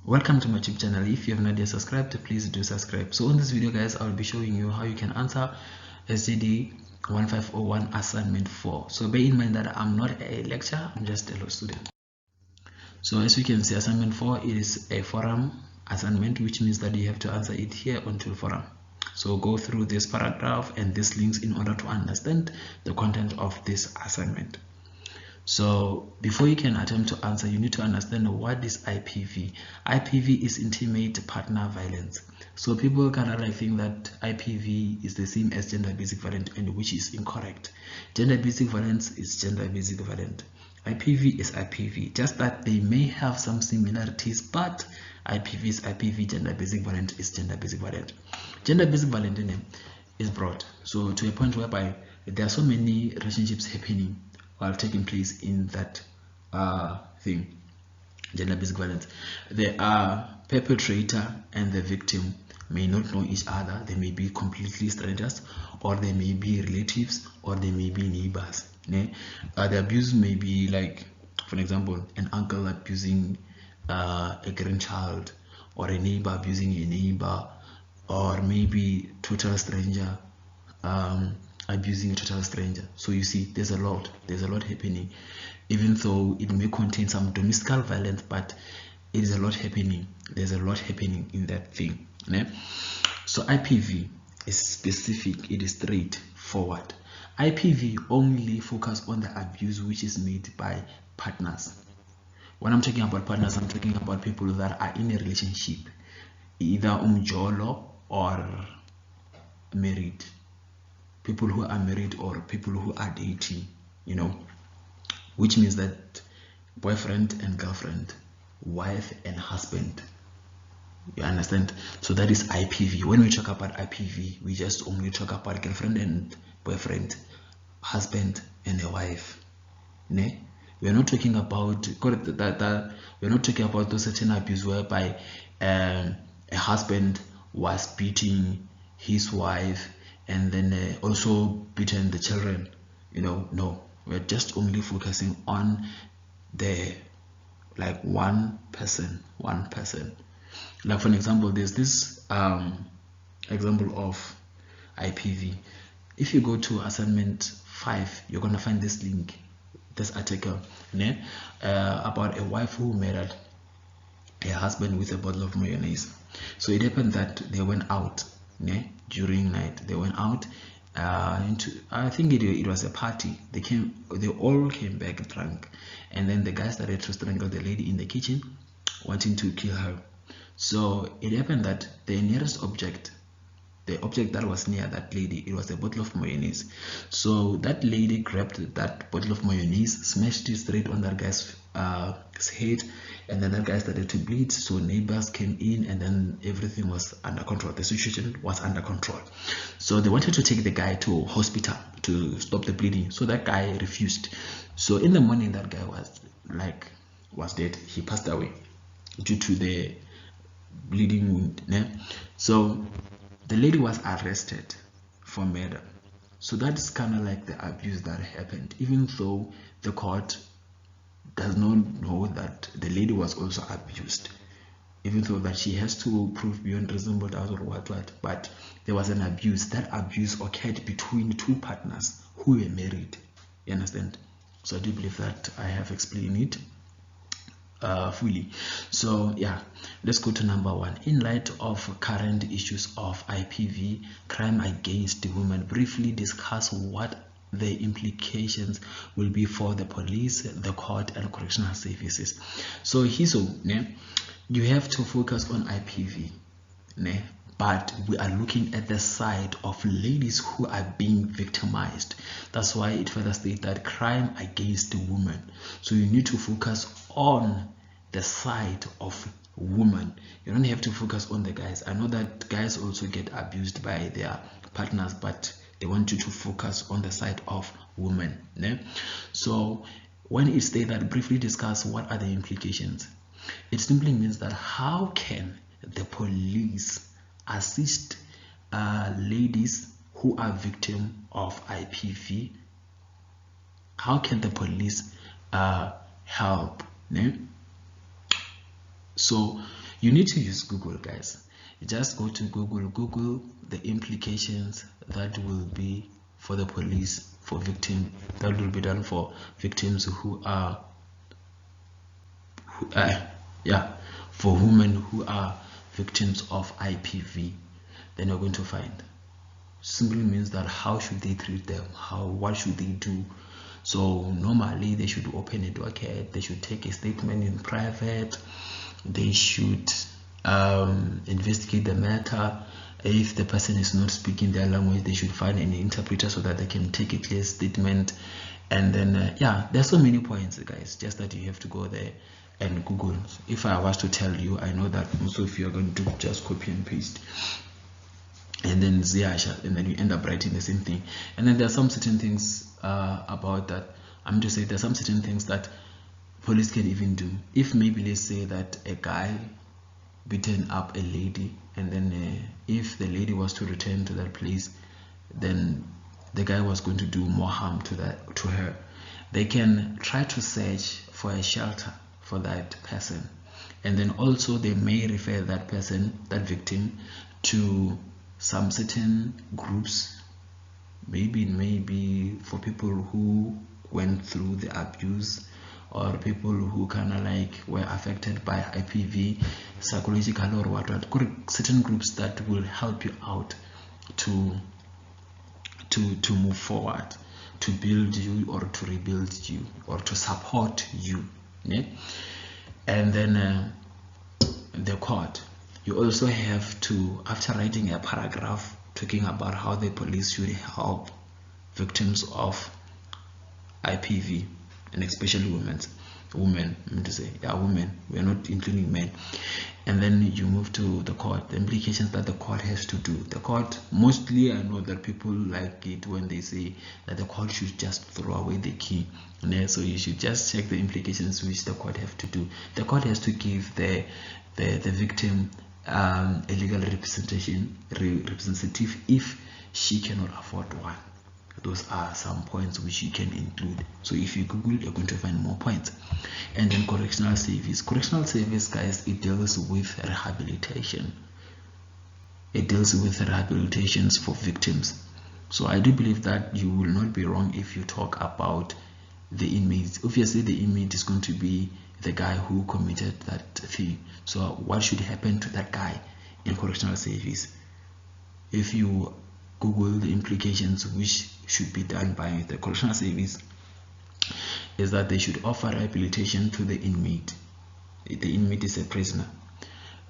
Welcome to my YouTube channel. If you have not yet subscribed, please do subscribe. So in this video guys, I'll be showing you how you can answer SGD 1501 assignment 4. So bear in mind that I'm not a lecturer, I'm just a law student. So as you can see, assignment 4 is a forum assignment, which means that you have to answer it here on Tool Forum. So go through this paragraph and these links in order to understand the content of this assignment. So before you can attempt to answer, you need to understand what is IPV. IPV is intimate partner violence. So people kind of like think that IPV is the same as gender basic violence, and which is incorrect. Gender basic violence is gender basic violence. IPV is IPV, just that they may have some similarities, but IPV is IPV, gender basic violence is gender basic violence. Gender basic violence is broad, so to a point whereby there are so many relationships happening while taking place in that thing, gender basic violence. The perpetrator and the victim may not know each other. They may be completely strangers, or they may be relatives, or they may be neighbors. The abuse may be like, for example, an uncle abusing a grandchild, or a neighbor abusing a neighbor, or maybe total stranger abusing a total stranger. So you see, there's a lot happening, even though it may contain some domestic violence, but it is a lot happening. There's a lot happening in that thing. So IPV is specific, it is straightforward. IPV only focus on the abuse which is made by partners. When I'm talking about partners, I'm talking about people that are in a relationship, either umjolo or married. People who are married or people who are dating, which means that boyfriend and girlfriend, wife and husband. You understand? So that is IPV. When we talk about IPV, we just only talk about girlfriend and boyfriend, husband and a wife. We are not talking about we're not talking about those certain abuse whereby a husband was beating his wife and then also beaten the children. No, we're just only focusing on the one person. Like for example, there's this example of IPV. If you go to assignment 5, you're gonna find this link, this article about a wife who murdered a husband with a bottle of mayonnaise. So it happened that they went out during night. They went out into, I think it was a party. They all came back drunk, and then the guy started to strangle the lady in the kitchen, wanting to kill her. So it happened that the nearest object, the object that was near that lady, it was a bottle of mayonnaise. So that lady grabbed that bottle of mayonnaise, smashed it straight on that guy's head, and then that guy started to bleed. So neighbors came in, and then everything was under control. The situation was under control. So they wanted to take the guy to hospital to stop the bleeding. So that guy refused. So in the morning, that guy was dead. He passed away due to the bleeding wound. So the lady was arrested for murder. So that is kind of like the abuse that happened, even though the court does not know that the lady was also abused, even though that she has to prove beyond reasonable doubt or what, but there was an abuse. That abuse occurred between two partners who were married. You understand? So I do believe that I have explained it fully. So yeah, let's go to number 1. In light of current issues of IPV, crime against women, briefly discuss what the implications will be for the police, the court, and correctional services. So you have to focus on IPV, but we are looking at the side of ladies who are being victimized. That's why it further states that crime against women. So you need to focus on the side of women. You don't have to focus on the guys. I know that guys also get abused by their partners, but they want you to focus on the side of women. So when it states that briefly discuss what are the implications, it simply means that how can the police assist ladies who are victim of IPV? How can the police help? So You need to use Google, guys. You just go to Google the implications that will be for the police for victim, that will be done for victims who are for women who are victims of IPV. Then you're going to find, simply means that how should they treat them, what should they do. So normally they should open a docket, they should take a statement in private, they should investigate the matter. If the person is not speaking their language, they should find an interpreter so that they can take a clear statement. And then there's so many points, guys, just that you have to go there and Google. If I was to tell you, I know that most of you are going to just copy and paste and then Ziasha, and then you end up writing the same thing. And then there are some certain things about that. I'm just saying there's some certain things that police can even do. If maybe let's say that a guy beaten up a lady, and then if the lady was to return to that place, then the guy was going to do more harm to her. They can try to search for a shelter for that person, and then also they may refer that person, that victim, to some certain groups, maybe for people who went through the abuse, or people who kind of like were affected by IPV, psychological or what, certain groups that will help you out to move forward, to build you or to rebuild you or to support you. Yeah? And then the court, you also have to, after writing a paragraph talking about how the police should help victims of IPV, and especially women, women, we are not including men. And then you move to the court, the implications that the court has to do. The court, mostly I know that people like it when they say that the court should just throw away the key. So you should just check the implications which the court have to do. The court has to give the victim a legal representative if she cannot afford one. Those are some points which you can include. So if you Google, you're going to find more points. And then correctional service, guys, it deals with rehabilitation. It deals with rehabilitations for victims. So I do believe that you will not be wrong if you talk about the inmates. Obviously the inmate is going to be the guy who committed that thing. So what should happen to that guy in correctional service? If you Google the implications which should be done by the correctional service, is that they should offer rehabilitation to the inmate. The inmate is a prisoner.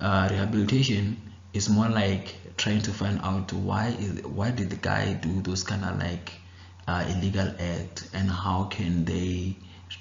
Rehabilitation is more like trying to find out why did the guy do those kind of like illegal act, and how can they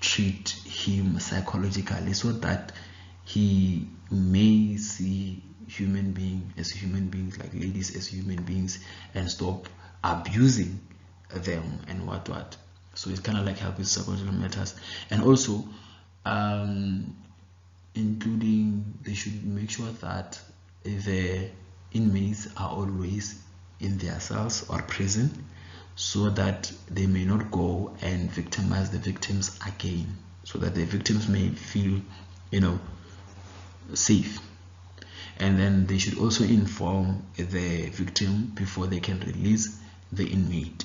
treat him psychologically so that he may see human beings as human beings, like ladies as human beings, and stop abusing them and what. So it's kind of like help with psychological matters. And also including, they should make sure that the inmates are always in their cells or prison, so that they may not go and victimize the victims again, so that the victims may feel, safe. And then they should also inform the victim before they can release the inmate,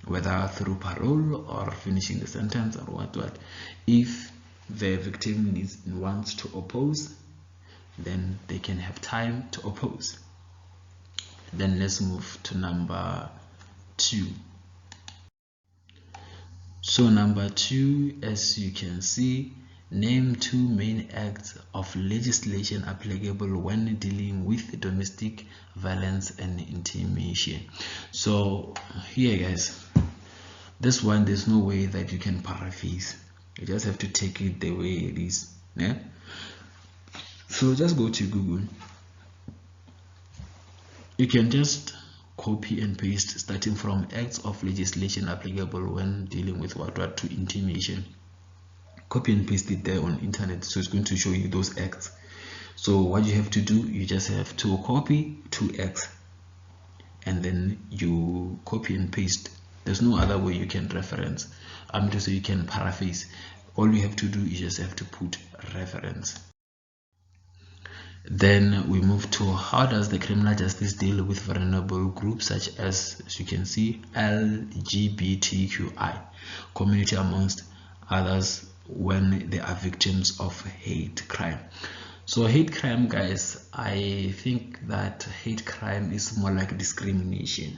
whether through parole or finishing the sentence or what. If the victim wants to oppose, then they can have time to oppose. Then let's move to number 2. So number 2, as you can see, name 2 main acts of legislation applicable when dealing with domestic violence and intimidation. So here, guys, this one, there's no way that you can paraphrase. You just have to take it the way it is. Yeah. So just go to Google. You can just copy and paste, starting from acts of legislation applicable when dealing with what to intimidation. Copy and paste it there on internet, so it's going to show you those acts. So what you have to do, you just have to copy 2 acts, and then you copy and paste. There's no other way you can reference. Just so you can paraphrase. All you have to do is just have to put reference. Then we move to how does the criminal justice deal with vulnerable groups such as you can see, LGBTQI community amongst others when they are victims of hate crime. So hate crime, guys, I think that hate crime is more like discrimination,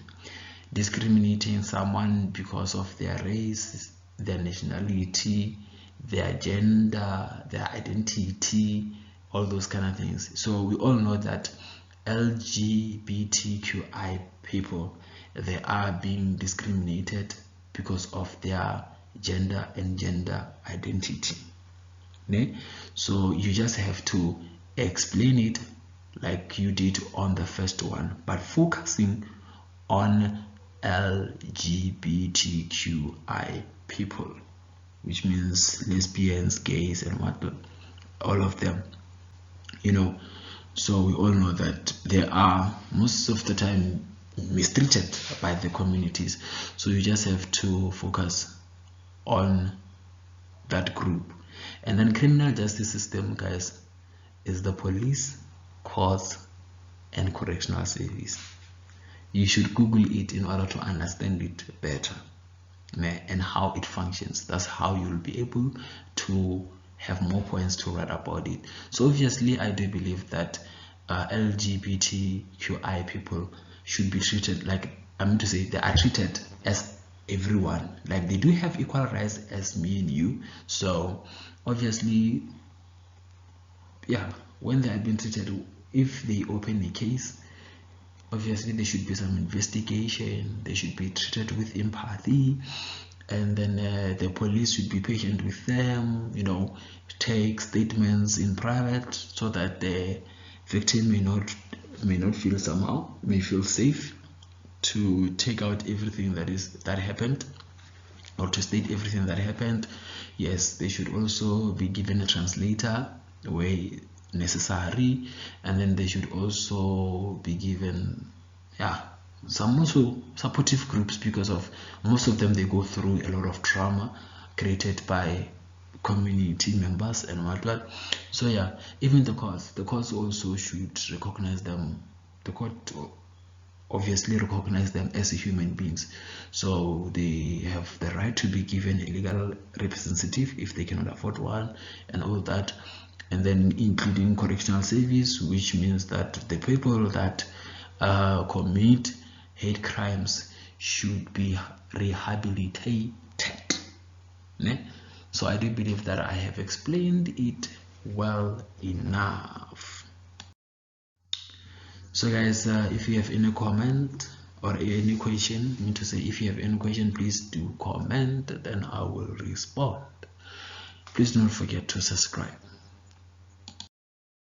discriminating someone because of their race, their nationality, their gender, their identity, all those kind of things. So we all know that LGBTQI people, they are being discriminated because of their gender and gender identity. So you just have to explain it like you did on the first one, but focusing on LGBTQI people, which means lesbians, gays, and whatnot, all of them, you know. So we all know that they are most of the time mistreated by the communities. So you just have to focus on that group. And then criminal justice system, guys, is the police, courts, and correctional service. You should Google it in order to understand it better and how it functions. That's how you'll be able to have more points to write about it. So obviously I do believe that LGBTQI people should be treated like, I mean to say, they are treated as everyone, like they do have equal rights as me and you. So obviously, yeah, when they are being treated, if they open a case, obviously there should be some investigation, they should be treated with empathy, and then the police should be patient with them, you know, take statements in private so that the victim may not feel somehow, may feel safe to take out everything that happened, or to state everything that happened. Yes, they should also be given a translator where necessary, and then they should also be given some also supportive groups, because of most of them, they go through a lot of trauma created by community members and whatnot. So yeah, even the courts also should recognize them. The court obviously recognize them as human beings, so they have the right to be given a legal representative if they cannot afford one, and all that. And then including correctional service, which means that the people that commit hate crimes should be rehabilitated. So I do believe that I have explained it well enough. So guys, if you have any comment or any question, I mean to say, if you have any question, please do comment, then I will respond. Please don't forget to subscribe.